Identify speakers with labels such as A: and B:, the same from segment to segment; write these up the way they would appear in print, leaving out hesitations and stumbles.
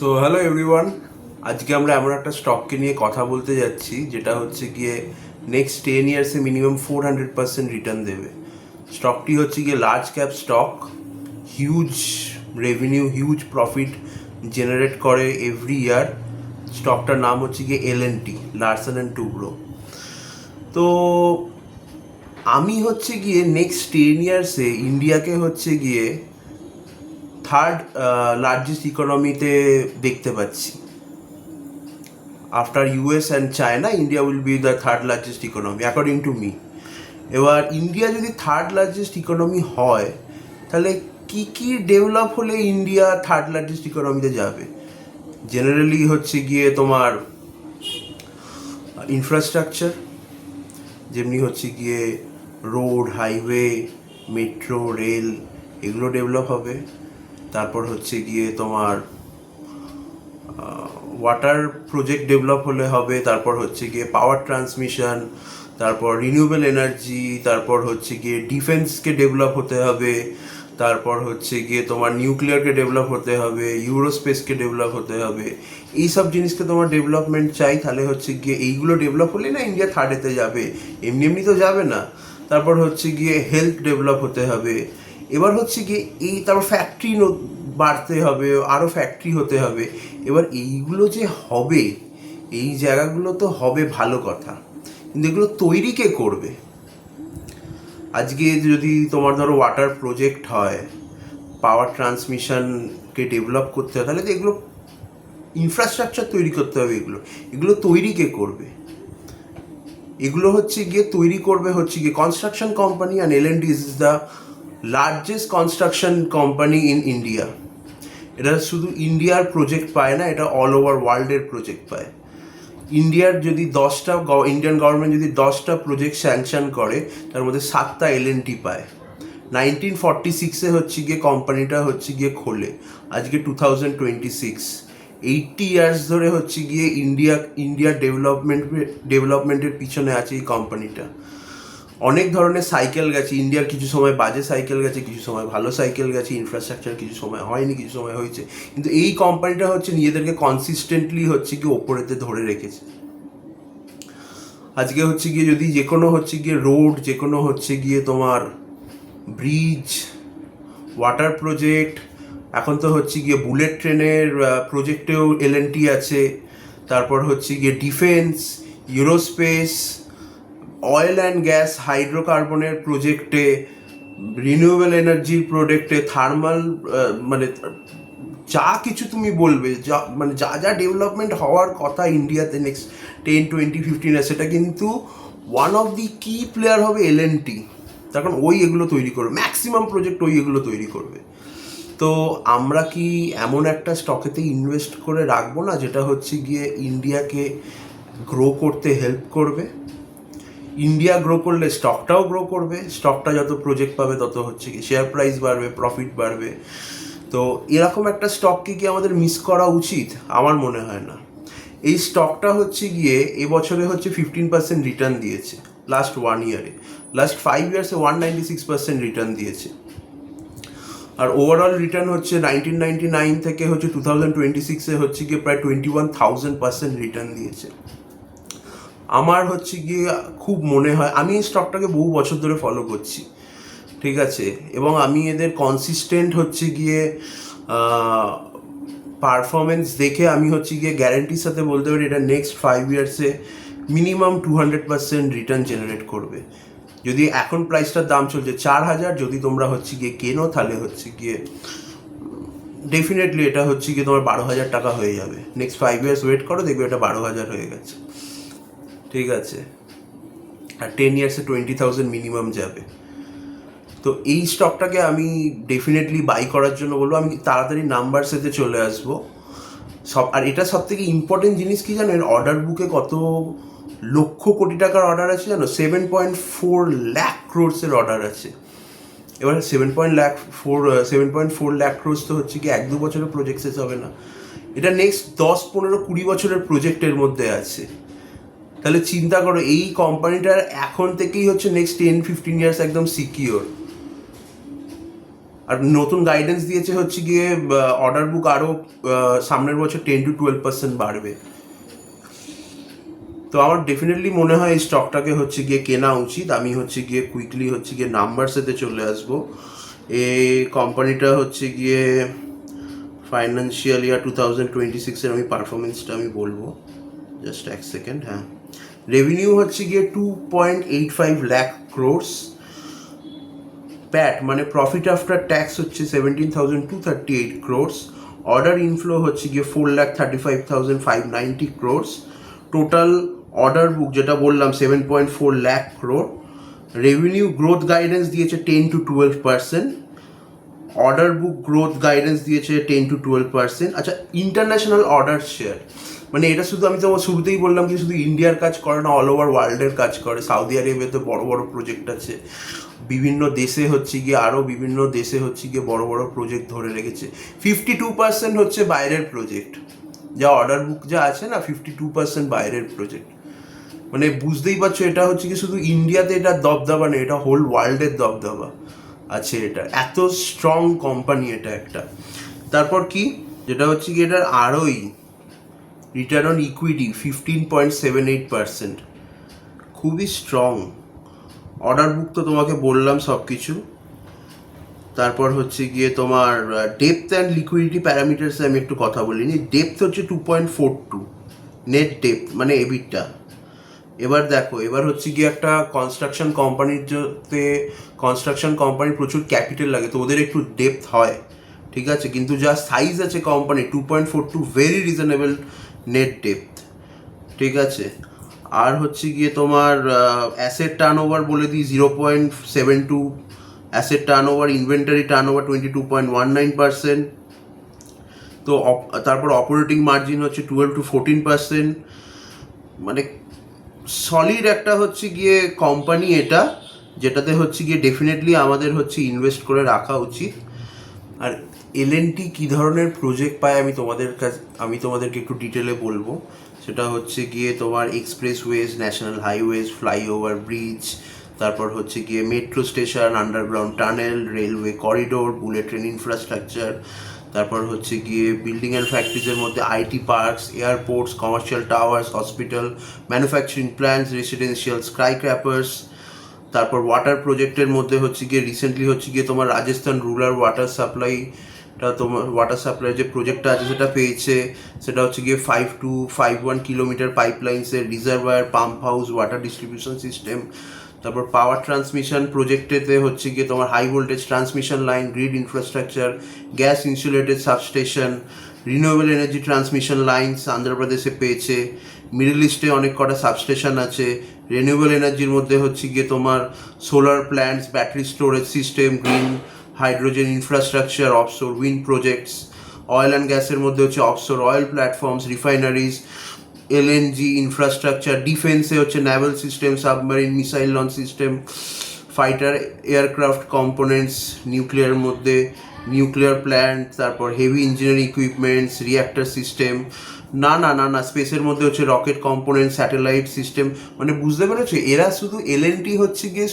A: So hello everyone, আজকে আমরা এমন একটা স্টককে নিয়ে কথা বলতে যাচ্ছি যেটা হচ্ছে গিয়ে নেক্সট 10 ইয়ার্সে মিনিমাম 400% রিটার্ন দেবে। স্টকটি হচ্ছে গিয়ে large cap stock, huge revenue, huge profit generate করে এভরি ইয়ার। স্টকটার নাম হচ্ছে গিয়ে L&T, লার্সেন অ্যান্ড টুব্রো। তো আমি হচ্ছে গিয়ে নেক্সট 10 ইয়ার্সে ইন্ডিয়াকে হচ্ছে গিয়ে থার্ড লার্জেস্ট ইকোনমিতে দেখতে পাচ্ছি। After US and China, India will be the third largest economy according to me. এবার ইন্ডিয়া যদি থার্ড লার্জেস্ট ইকোনমি হয়, তাহলে কি কি ডেভেলপ হলে ইন্ডিয়া থার্ড লার্জেস্ট ইকোনমিতে যাবে? জেনারেলি হচ্ছে গিয়ে তোমার ইনফ্রাস্ট্রাকচার, যেমনি হচ্ছে গিয়ে রোড, হাইওয়ে, মেট্রো, রেল, এগুলো ডেভেলপ হবে। তারপর হচ্ছে গিয়ে তোমার ওয়াটার প্রজেক্ট ডেভেলপ হলে হবে। তারপর হচ্ছে গিয়ে পাওয়ার ট্রান্সমিশন, তারপর রিনিউয়েবল এনার্জি, তারপর হচ্ছে গিয়ে ডিফেন্সকে ডেভেলপ হতে হবে, তারপর হচ্ছে গিয়ে তোমার নিউক্লিয়ারকে ডেভেলপ হতে হবে, ইউরোস্পেসকে ডেভেলপ হতে হবে। এই সব জিনিসকে তোমার ডেভেলপমেন্ট চাই, তাহলে হচ্ছে গিয়ে এইগুলো ডেভেলপ হলে না ইন্ডিয়া থার্ডেতে যাবে, এমনি এমনি তো যাবে না। তারপর হচ্ছে গিয়ে হেলথ ডেভেলপ হতে হবে। এবার হচ্ছে গিয়ে এই তারপর ফ্যাক্টরি বাড়তে হবে, আরও ফ্যাক্টরি হতে হবে। এবার এইগুলো যে হবে, এই জায়গাগুলো তো হবে ভালো কথা, কিন্তু এগুলো তৈরি কে করবে? আজকে যদি তোমার ধরো ওয়াটার প্রজেক্ট হয়, পাওয়ার ট্রান্সমিশনকে ডেভেলপ করতে হয়, তাহলে তো এগুলো ইনফ্রাস্ট্রাকচার তৈরি করতে হবে। এগুলো এগুলো তৈরি কে করবে? এগুলো হচ্ছে গিয়ে তৈরি করবে হচ্ছে গিয়ে construction company, and L&T is the largest construction company in India. এটা শুধু ইন্ডিয়ার প্রজেক্ট পায় না, এটা অল ওভার ওয়ার্ল্ডের প্রজেক্ট পায়। ইন্ডিয়ার যদি ইন্ডিয়ান গভর্নমেন্ট যদি 10টা প্রজেক্ট স্যাংশন করে, তার মধ্যে 7টা L&T পায়। 1946-এ হচ্ছে গিয়ে কোম্পানিটা হচ্ছে গিয়ে খোলে, আজকে 2026, 80 ইয়ার্স ধরে হচ্ছে গিয়ে ইন্ডিয়ার ডেভেলপমেন্টের পিছনে আছে এই কোম্পানিটা। অনেক ধরনের সাইকেল গেছে ইন্ডিয়ার, কিছু সময় বাজে সাইকেল গেছে, কিছু সময় ভালো সাইকেল গেছে, ইনফ্রাস্ট্রাকচার কিছু সময় হয়নি, কিছু সময় হয়েছে, কিন্তু এই কোম্পানিটা হচ্ছে নিজেদেরকে কনসিস্টেন্টলি হচ্ছে গিয়ে ওপরেতে ধরে রেখেছে। আজকে হচ্ছে গিয়ে যদি যে কোনো হচ্ছে গিয়ে রোড, যে কোনো হচ্ছে গিয়ে তোমার ব্রিজ, ওয়াটার প্রজেক্ট, এখন তো হচ্ছে গিয়ে বুলেট ট্রেনের প্রজেক্টেও L&T আছে। তারপর হচ্ছে গিয়ে ডিফেন্স, ইউরোস্পেস, অয়েল অ্যান্ড গ্যাস, হাইড্রোকার্বনের প্রজেক্টে, রিনিউয়েবল এনার্জির প্রজেক্টে, থার্মাল, মানে যা কিছু তুমি বলবে, যা যা ডেভেলপমেন্ট হওয়ার কথা ইন্ডিয়াতে নেক্সট 10, 20, 15 ইয়ার, সেটা কিন্তু ওয়ান অফ দি কি প্লেয়ার হবে L&T। তখন এগুলো তৈরি করবে, ম্যাক্সিমাম প্রজেক্ট এগুলো তৈরি করবে। তো আমরা কি এমন একটা স্টকেতে ইনভেস্ট করে রাখবো না, যেটা হচ্ছে গিয়ে ইন্ডিয়াকে গ্রো করতে হেল্প করবে? ইন্ডিয়া গ্রো করলে স্টকটাও গ্রো করবে, স্টকটা যত প্রজেক্ট পাবে তত হচ্ছে কি শেয়ার প্রাইস বাড়বে, প্রফিট বাড়বে। তো এরকম একটা স্টককে কি আমাদের মিস করা উচিত? আমার মনে হয় না। এই স্টকটা হচ্ছে গিয়ে এবছরে হচ্ছে 15% রিটার্ন দিয়েছে লাস্ট 1 ইয়ারে, লাস্ট 5 ইয়ার্সে 196% রিটার্ন দিয়েছে। আর ওভারঅল রিটার্ন হচ্ছে 1999 থেকে হচ্ছে 2026-এ হচ্ছে গিয়ে প্রায় 21,000% রিটার্ন দিয়েছে। আমার হচ্ছে গিয়ে খুব মনে হয়, আমি এই স্টকটাকে বহু বছর ধরে ফলো করছি, ঠিক আছে, এবং আমি এদের কনসিস্টেন্ট হচ্ছে গিয়ে পারফরমেন্স দেখে আমি হচ্ছে গিয়ে গ্যারেন্টির সাথে বলতে পারি এটা নেক্সট 5 ইয়ার্সে মিনিমাম 200% রিটার্ন জেনারেট করবে। যদি এখন প্রাইসটার দাম চলছে 4,000, যদি তোমরা হচ্ছে গিয়ে কেনো, তাহলে হচ্ছে গিয়ে ডেফিনেটলি এটা হচ্ছে গিয়ে তোমার 12,000 টাকা হয়ে যাবে। নেক্সট 5 ইয়ার্স ওয়েট করো, দেখবে এটা 12,000 হয়ে গেছে, ঠিক আছে। আর 10 ইয়ার্সে 20,000 মিনিমাম যাবে। তো এই স্টকটাকে আমি ডেফিনেটলি বাই করার জন্য বলবো। আমি তাড়াতাড়ি নাম্বার সাথে চলে আসবো আর এটা সব থেকে ইম্পর্টেন্ট জিনিস কি জানো, এর অর্ডার বুকে কত লক্ষ কোটি টাকার অর্ডার আছে জানো? 7.4 লাখ ক্রোর্সের অর্ডার আছে। এবার 7.4 লাখ ক্রোর্স তো হচ্ছে কি 1-2 বছরের প্রজেক্ট শেষ হবে না, এটা নেক্সট 10, 15, 20 বছরের প্রজেক্টের মধ্যে আছে। তাহলে চিন্তা করো, এই কোম্পানিটার এখন থেকেই হচ্ছে নেক্সট 10-15 ইয়ার্স একদম সিকিওর। আর নতুন গাইডেন্স দিয়েছে হচ্ছে গিয়ে অর্ডার বুক আরও সামনের বছর 10-12% বাড়বে। তো আমার ডেফিনেটলি মনে হয় এই স্টকটাকে হচ্ছে গিয়ে কেনা উচিত। আমি হচ্ছে গিয়ে কুইকলি হচ্ছে গিয়ে নাম্বারসেতে চলে আসবো। এই কোম্পানিটা হচ্ছে গিয়ে ফাইন্যান্সিয়াল ইয়ার 2026-এর আমি পারফরমেন্সটা আমি বলবো, জাস্ট এক সেকেন্ড। হ্যাঁ, রেভিনিউ হচ্ছে গিয়ে 2.85 লাখ ক্রোর্স, প্যাট মানে প্রফিট আফটার ট্যাক্স হচ্ছে 17,238 ক্রোর্স, অর্ডার ইনফ্লো হচ্ছে গিয়ে 4,35,590 ক্রোর্স, টোটাল অর্ডার বুক যেটা বললাম 7.4 lakh crore, revenue growth guidance দিয়েছে 10-12%, অর্ডার বুক গ্রোথ গাইডেন্স দিয়েছে 10-12%। আচ্ছা, ইন্টারন্যাশনাল অর্ডার শেয়ার মানে এটা শুধু আমি তোমার শুরুতেই বললাম কি শুধু ইন্ডিয়ার কাজ করে না, অল ওভার ওয়ার্ল্ডের কাজ করে। সাউদি আরবিয়াতে বড় বড় প্রজেক্ট আছে, বিভিন্ন দেশে হচ্ছে গিয়ে আরও বিভিন্ন দেশে হচ্ছে গিয়ে বড় বড় প্রজেক্ট ধরে রেখেছে। 52% হচ্ছে বাইরের প্রজেক্ট, যা অর্ডার বুক যা আছে না 52% বাইরের প্রজেক্ট। মানে বুঝতেই পারছো এটা হচ্ছে কি শুধু ইন্ডিয়াতে এটা দবদবা নেই, এটা হোল ওয়ার্ল্ডের দবদবা আছে। এটা এত স্ট্রং কোম্পানি এটা একটা। তারপর কি যেটা হচ্ছে কি এটার আরোই রিটার্ন অন ইকুইটি 15.78%, খুবই স্ট্রং। অর্ডার বুক তো তোমাকে বললাম সব কিছু। তারপর হচ্ছে গিয়ে তোমার ডেপথ অ্যান্ড লিকুইডিটি প্যারামিটার্সে আমি একটু কথা বলিনি। ডেপথ হচ্ছে 2.42 নেট ডেপথ মানে এবিটটা। এবার দেখো, এবার হচ্ছে গিয়ে একটা কনস্ট্রাকশন কোম্পানির যাতে কনস্ট্রাকশন কোম্পানির প্রচুর ক্যাপিটাল লাগে, তো ওদের একটু ডেপথ হয়, ঠিক আছে। কিন্তু যা সাইজ আছে company 2.42 very reasonable net depth, ঠিক আছে। আর হচ্ছে গিয়ে তোমার অ্যাসেট টার্ন ওভার বলে দিই 0.72, asset turn over, inventory turn over 22.19%। তো তারপর অপারেটিং মার্জিন হচ্ছে 12-14%। মানে সলিড একটা হচ্ছে গিয়ে কোম্পানি এটা, যেটাতে হচ্ছে গিয়ে ডেফিনেটলি আমাদের হচ্ছে ইনভেস্ট করে রাখা উচিত। আর এলএনটি কী ধরনের প্রজেক্ট পায় আমি তোমাদেরকে একটু ডিটেলে বলবো। সেটা হচ্ছে গিয়ে তোমার expressways, national highways, flyover bridge, তারপর হচ্ছে গিয়ে metro station, underground tunnel, railway corridor, bullet train infrastructure, তারপর হচ্ছে গিয়ে বিল্ডিং অ্যান্ড ফ্যাক্টরিজের মধ্যে IT parks, airports, commercial towers, hospital, manufacturing plants, residential skyscrapers. তারপর ওয়াটার প্রজেক্টের মধ্যে হচ্ছে গিয়ে রিসেন্টলি হচ্ছে গিয়ে তোমার রাজস্থান রুরাল ওয়াটার সাপ্লাইটা, তোমার ওয়াটার সাপ্লাই যে প্রজেক্টটা আছে সেটা পেয়েছে। সেটা হচ্ছে গিয়ে 5-5.1 কিলোমিটার পাইপলাইন্সের reservoir, pump house, water distribution system. তারপর পাওয়ার ট্রান্সমিশন প্রজেক্টেতে হচ্ছে গিয়ে তোমার high voltage transmission line, grid infrastructure, gas insulated substation, renewable energy transmission lines আন্ধ্রপ্রদেশে পেয়েছে। মিডল ইস্টে অনেক কটা সাবস্টেশন আছে। রিনিউয়েবল এনার্জির মধ্যে হচ্ছে গিয়ে তোমার solar plants, battery storage system, green hydrogen infrastructure, offshore wind projects. Oil and গ্যাসের মধ্যে হচ্ছে offshore oil platforms, refineries, LNG infrastructure. ডিফেন্সে হচ্ছে naval system, submarine missile launch system, fighter aircraft components, nuclear মধ্যে নিউক্লিয়ার প্ল্যান্ট, তারপর heavy engineering equipments, reactor system. না স্পেসের মধ্যে হচ্ছে রকেট কম্পোনেন্ট, স্যাটেলাইট সিস্টেম। মানে বুঝতে পেরেছো, এরা শুধু এলএনটি হচ্ছে গিয়ে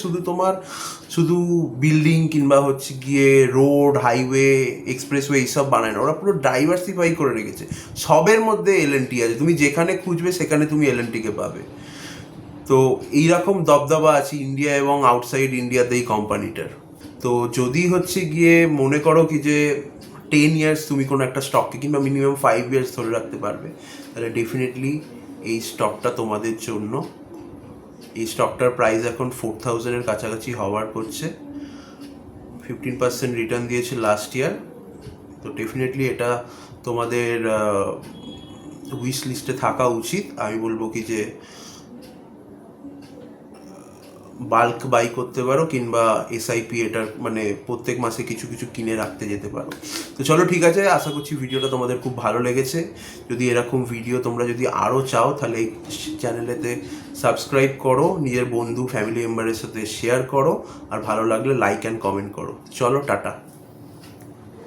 A: শুধু বিল্ডিং কিংবা হচ্ছে গিয়ে রোড, হাইওয়ে, এক্সপ্রেসওয়ে এইসব বানায় না, ওরা পুরো ডাইভার্সিফাই করে রেখেছে। সবের মধ্যে এলএনটি আছে, তুমি যেখানে খুঁজবে সেখানে তুমি এলএনটিকে পাবে। তো এইরকম দবদবা আছে ইন্ডিয়া এবং আউটসাইড ইন্ডিয়াতে এই কোম্পানিটার। তো যদি হচ্ছে গিয়ে মনে করো কি যে 10 ইয়ার্স তুমি কোনো একটা স্টককে কিংবা মিনিমাম 5 ইয়ার্স ধরে রাখতে পারবে, তাহলে ডেফিনেটলি এই স্টকটা তোমাদের জন্য। এই স্টকটার প্রাইস এখন 4,000-এর কাছাকাছি হওয়ার করছে। 15% রিটার্ন দিয়েছে লাস্ট ইয়ার। তো ডেফিনেটলি এটা তোমাদের উইশ লিস্টে থাকা উচিত। আমি বলবো কি যে বাল্ক বাই করতে পারো কিংবা এসআইপি, এটার মানে প্রত্যেক মাসে কিছু কিছু কিনে রাখতে যেতে পারো। তো চলো ঠিক আছে, আশা করছি ভিডিওটা তোমাদের খুব ভালো লেগেছে। যদি এরকম ভিডিও তোমরা যদি আরও চাও তাহলে এই চ্যানেলেতে সাবস্ক্রাইব করো, নিজের বন্ধু ফ্যামিলি মেম্বারের সাথে শেয়ার করো, আর ভালো লাগলে লাইক অ্যান্ড কমেন্ট করো। চলো টাটা।